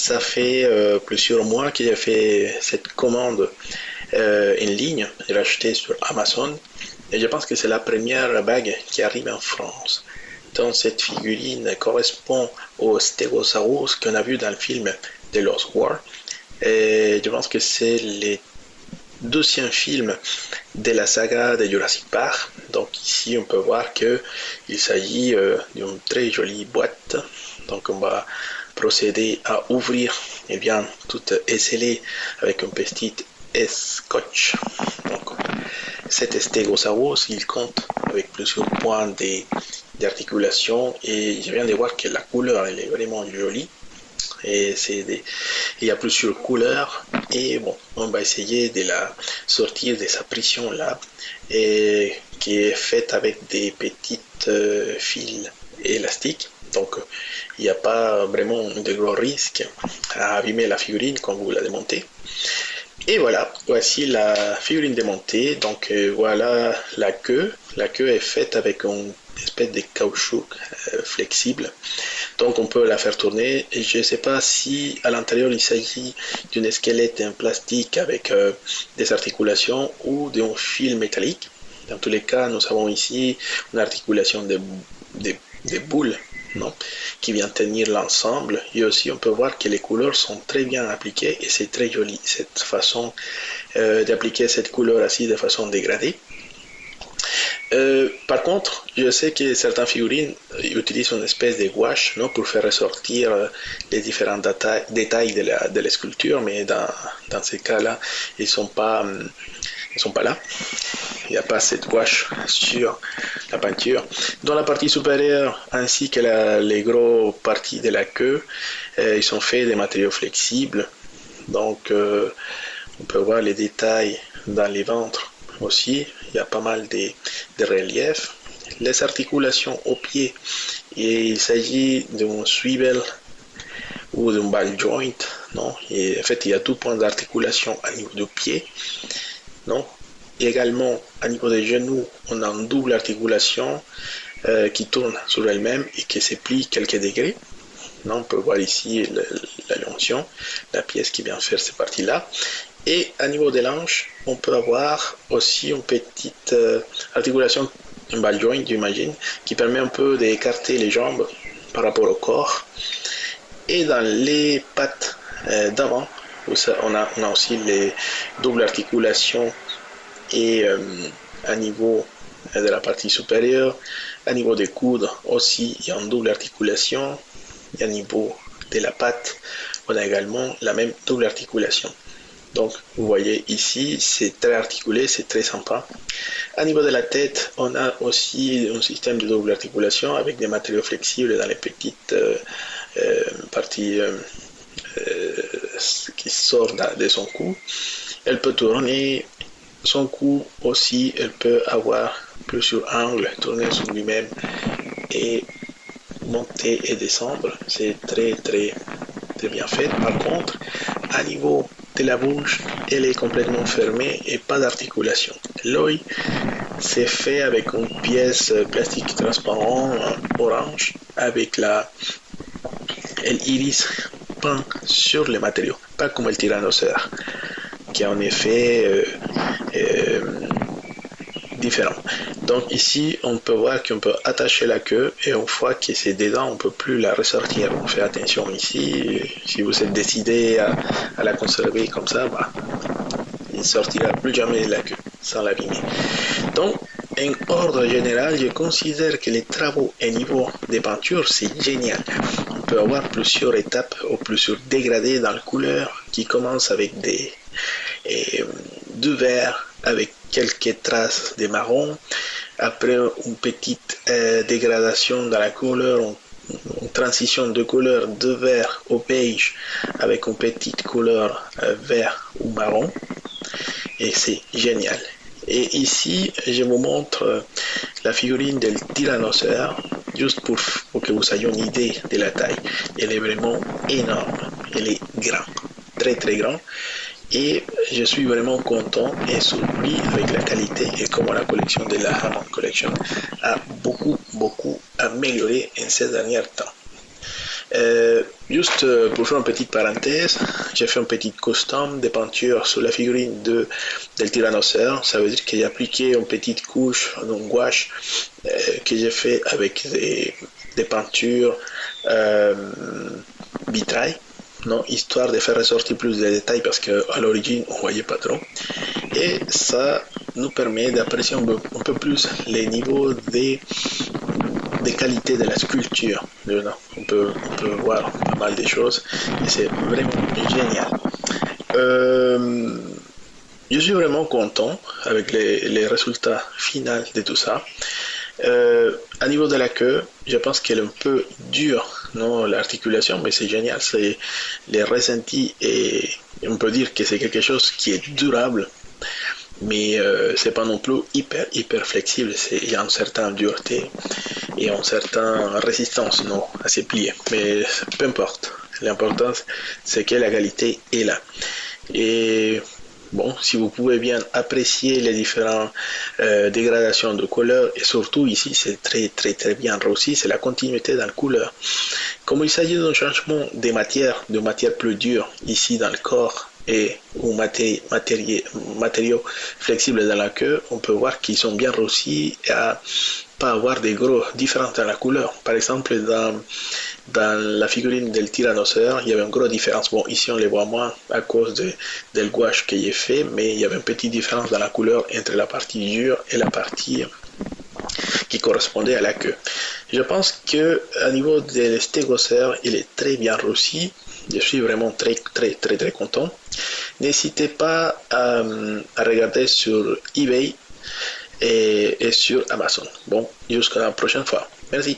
ça fait plusieurs mois que j'ai fait cette commande en ligne. Je l'ai acheté sur Amazon. Et je pense que c'est la première bague qui arrive en France. Donc cette figurine correspond au Stegosaurus qu'on a vu dans le film de Lost War. Et je pense que c'est le deuxième film de la saga de Jurassic Park. Donc ici on peut voir qu'il s'agit d'une très jolie boîte. Donc on va procéder à ouvrir, et bien tout est scellé avec un petit scotch. Donc cet Stegosaurus il compte avec plusieurs points d'articulation et je viens de voir que la couleur elle est vraiment jolie. Et il y a plusieurs couleurs et bon, on va essayer de la sortir de sa prison là et qui est faite avec des petites fils élastiques. Donc il n'y a pas vraiment de gros risques à abîmer la figurine quand vous la démontez. Et voilà, voici la figurine démontée. Donc voilà la queue. La queue est faite avec une espèce de caoutchouc flexible. Donc on peut la faire tourner. Et je ne sais pas si à l'intérieur il s'agit d'un squelette en plastique avec des articulations ou d'un fil métallique. Dans tous les cas, nous avons ici une articulation de boules, non, qui vient tenir l'ensemble. Et aussi on peut voir que les couleurs sont très bien appliquées et c'est très joli cette façon d'appliquer cette couleur ainsi de façon dégradée. Par contre, je sais que certaines figurines utilisent une espèce de gouache, non, pour faire ressortir les différents détails de la sculpture, mais dans ces cas-là, ils sont pas là. Il n'y a pas cette gouache sur la peinture. Dans la partie supérieure, ainsi que les grosses parties de la queue, ils sont faits de matériaux flexibles. Donc, on peut voir les détails dans les ventres aussi. Il y a pas mal de reliefs. Les articulations au pied, et il s'agit d'un swivel ou d'un ball joint. Non? Et en fait, il y a tout point d'articulation à niveau du pied. Non? Et également, à niveau des genoux, on a une double articulation qui tourne sur elle-même et qui se plie quelques degrés. Non? On peut voir ici la jonction, la pièce qui vient faire ces parties-là. Et à niveau des hanches, on peut avoir aussi une petite articulation, un ball joint, j'imagine, qui permet un peu d'écarter les jambes par rapport au corps. Et dans les pattes d'avant, on a aussi les doubles articulations et à niveau de la partie supérieure, à niveau des coudes aussi, il y a une double articulation. Et à niveau de la patte, on a également la même double articulation. Donc, vous voyez ici, c'est très articulé, c'est très sympa. À niveau de la tête, on a aussi un système de double articulation avec des matériaux flexibles dans les petites parties qui sortent de son cou. Elle peut tourner son cou aussi, elle peut avoir plusieurs angles, tourner sur lui-même et monter et descendre. C'est très bien fait. Par contre, à niveau de la bouche, elle est complètement fermée et pas d'articulation. L'œil, c'est fait avec une pièce plastique transparent orange avec l'iris peint sur les matériaux, pas comme le tyrannosaure, qui a un effet différent. Donc ici, on peut voir qu'on peut attacher la queue et une fois que c'est dedans, on ne peut plus la ressortir. On fait attention ici. Si vous êtes décidé à la conserver comme ça, il ne sortira plus jamais de la queue sans l'abîmer. Donc, en ordre général, je considère que les travaux au niveau des peintures, c'est génial. On peut avoir plusieurs étapes ou plusieurs dégradés dans la couleur qui commencent avec du vert, avec quelques traces de marron, après une petite dégradation dans la couleur, une transition de couleur de vert au beige avec une petite couleur vert ou marron, et c'est génial. Et ici, je vous montre la figurine del tyrannosaure, juste pour que vous ayez une idée de la taille. Elle est vraiment énorme, elle est grande, très grande. Et je suis vraiment content et surpris avec la qualité et comment la collection de la Hammond Collection a beaucoup amélioré en ces derniers temps. Juste pour faire une petite parenthèse, j'ai fait un petit custom des peintures sur la figurine del tyrannosaure. Ça veut dire que j'ai appliqué une petite couche en gouache que j'ai fait avec des peintures vitrail, non, histoire de faire ressortir plus de détails parce qu'à l'origine on voyait pas trop. Et ça nous permet d'apprécier un peu plus les niveaux des qualités de la sculpture. On peut voir pas mal de choses et c'est vraiment génial. Je suis vraiment content avec les résultats finaux de tout ça. À niveau de la queue, je pense qu'elle est un peu dure, non, l'articulation, mais c'est génial, c'est les ressentis et on peut dire que c'est quelque chose qui est durable, mais c'est pas non plus hyper flexible. Il y a une certaine dureté et une certaine résistance, non, à ses pliés, mais peu importe. L'important c'est que la qualité est là. Et bon, si vous pouvez bien apprécier les différentes dégradations de couleurs, et surtout ici c'est très bien réussi, c'est la continuité dans la couleur. Comme il s'agit d'un changement de matière plus dure ici dans le corps et ou matériaux flexibles dans la queue, on peut voir qu'ils sont bien réussis à pas avoir des gros différences dans la couleur. Par exemple, dans la figurine del tyrannosaure, il y avait une grosse différence. Bon, ici on les voit moins à cause de gouache que j'ai fait, mais il y avait une petite différence dans la couleur entre la partie dure et la partie qui correspondait à la queue. Je pense que à niveau de stégosaure, il est très bien réussi. Je suis vraiment très content. N'hésitez pas à regarder sur eBay et sur Amazon. Bon, jusqu'à la prochaine fois. Merci.